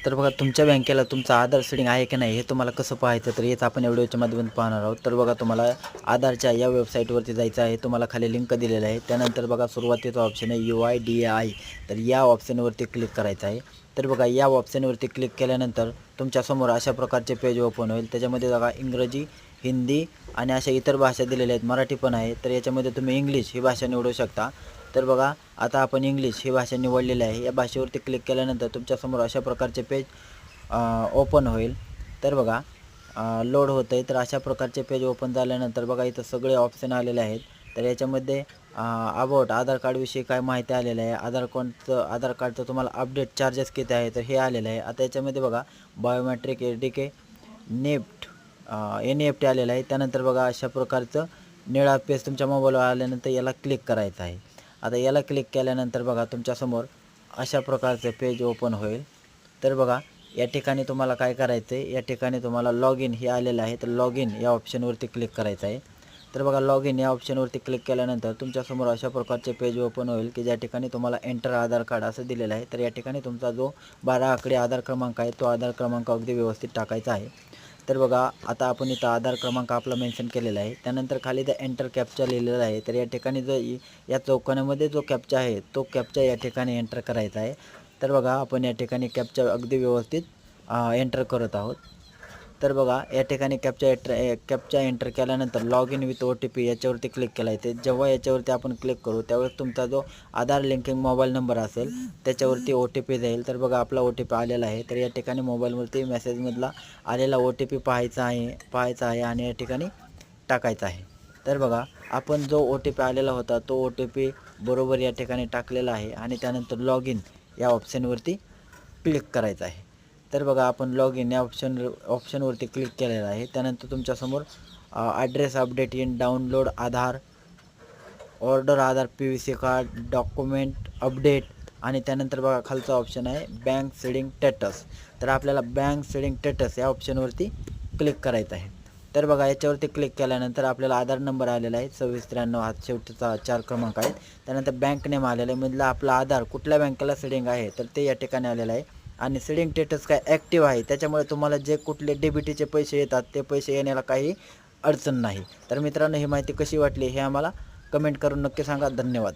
तर बघा तुमच्या बँकेला तुमचं आधार सेटिंग आहे की नाही हे तुम्हाला कसं पाहायचं, तर हेच आपण व्हिडिओच्या माध्यमातून पाहणार आहोत. तर बघा तुम्हाला आधारच्या या वेबसाईटवरती जायचं आहे. तुम्हाला खाली लिंक दिलेलं आहे. त्यानंतर बघा सुरुवातीचा ऑप्शन आहे UIDAI. तर या ऑप्शनवरती क्लिक करायचं आहे. तर बघा या ऑप्शनवरती क्लिक केल्यानंतर तुमच्यासमोर अशा प्रकारचे पेज ओपन होईल. त्याच्यामध्ये बघा इंग्रजी, हिंदी आणि अशा इतर भाषा दिलेल्या आहेत, मराठी पण आहे. तर याच्यामध्ये तुम्ही इंग्लिश ही भाषा निवडू शकता. तर बघा आता आपण इंग्लिश ही भाषा निवडलेली आहे. या भाषेवरती क्लिक केल्यानंतर तुमच्यासमोर अशा प्रकारचे पेज ओपन होईल. तर बघा लोड होतं आहे. तर अशा प्रकारचे पेज ओपन झाल्यानंतर बघा इथं सगळे ऑप्शन आलेले आहेत. तर याच्यामध्ये अबाउट आधार कार्डविषयी काय माहिती आलेलं आहे. आधार कार्डचं तुम्हाला अपडेट चार्जेस किती आहे तर हे आलेलं आहे. आता याच्यामध्ये बघा बायोमेट्रिक ADK नेफ्ट NEFT आलेलं आहे. त्यानंतर बघा अशा प्रकारचं निळा पेज तुमच्या मोबाईलवर आल्यानंतर याला क्लिक करायचं आहे. आता याला क्लिक केल्यानंतर बघा तुमच्यासमोर अशा प्रकारचे पेज ओपन होईल. तर बघा या ठिकाणी तुम्हाला काय करायचं आहे, या ठिकाणी तुम्हाला लॉग इन हे आलेलं आहे. तर लॉग इन या ऑप्शनवरती क्लिक करायचं आहे. तर बघा लॉग इन या ऑप्शनवरती क्लिक केल्यानंतर तुमच्यासमोर अशा प्रकारचे पेज ओपन होईल की ज्या ठिकाणी तुम्हाला एंटर आधार कार्ड असं दिलेलं आहे. तर या ठिकाणी तुमचा जो 12 आकडी आधार क्रमांक आहे तो आधार क्रमांक अगदी व्यवस्थित टाकायचा आहे. तर बघा आता आपण इथं आधार क्रमांक आपला मेन्शन केलेला आहे. त्यानंतर खाली द एंटर कॅप्चा लिहिलेला आहे. तर या ठिकाणी जो या चौकोनामध्ये जो कॅप्चा आहे तो कॅप्चा या ठिकाणी एंटर करायचा आहे. तर बघा आपण या ठिकाणी कॅप्चा अगदी व्यवस्थित एंटर करत आहोत. तर बघा या ठिकाणी कॅप्चा एंटर केल्यानंतर लॉग इन विथ OTP याच्यावरती क्लिक केला आहे. ते जेव्हा याच्यावरती आपण क्लिक करू त्यावेळेस तुमचा जो आधार लिंकिंग मोबाईल नंबर असेल त्याच्यावरती OTP जाईल. तर बघा आपला OTP आलेला आहे. तर या ठिकाणी मोबाईलवरती मेसेजमधला आलेला OTP पाहायचा आहे आणि या ठिकाणी टाकायचा आहे. तर बघा आपण जो OTP आलेला होता तो OTP बरोबर या ठिकाणी टाकलेला आहे आणि त्यानंतर लॉग इन या ऑप्शनवरती क्लिक करायचं आहे. तर बघा आपण लॉग इन या ऑप्शनवरती क्लिक केलेलं आहे. त्यानंतर तुमच्यासमोर address update in download Aadhaar, order Aadhaar PVC card, document update आणि त्यानंतर बघा खालचा ऑप्शन आहे बँक सेडिंग स्टेटस. तर आपल्याला बँक सेडिंग स्टेटस या ऑप्शनवरती क्लिक करायचं आहे. तर बघा याच्यावरती क्लिक केल्यानंतर आपल्याला आधार नंबर आलेला आहे 2693 हा शेवटचा 4 क्रमांक आहेत. त्यानंतर बँक नेम आलेला आहे, मधला आपला आधार कुठल्या बँकेला सेडिंग आहे तर ते या ठिकाणी आलेलं आहे. आणि सेडिंग स्टेटस काय ॲक्टिव्ह आहे, त्याच्यामुळे तुम्हाला जे कुठले डेबिटीचे पैसे येतात ते पैसे येण्याला काही अडचण नाही. तर मित्रांनो ही माहिती कशी वाटली हे आम्हाला कमेंट करून नक्की सांगा. धन्यवाद.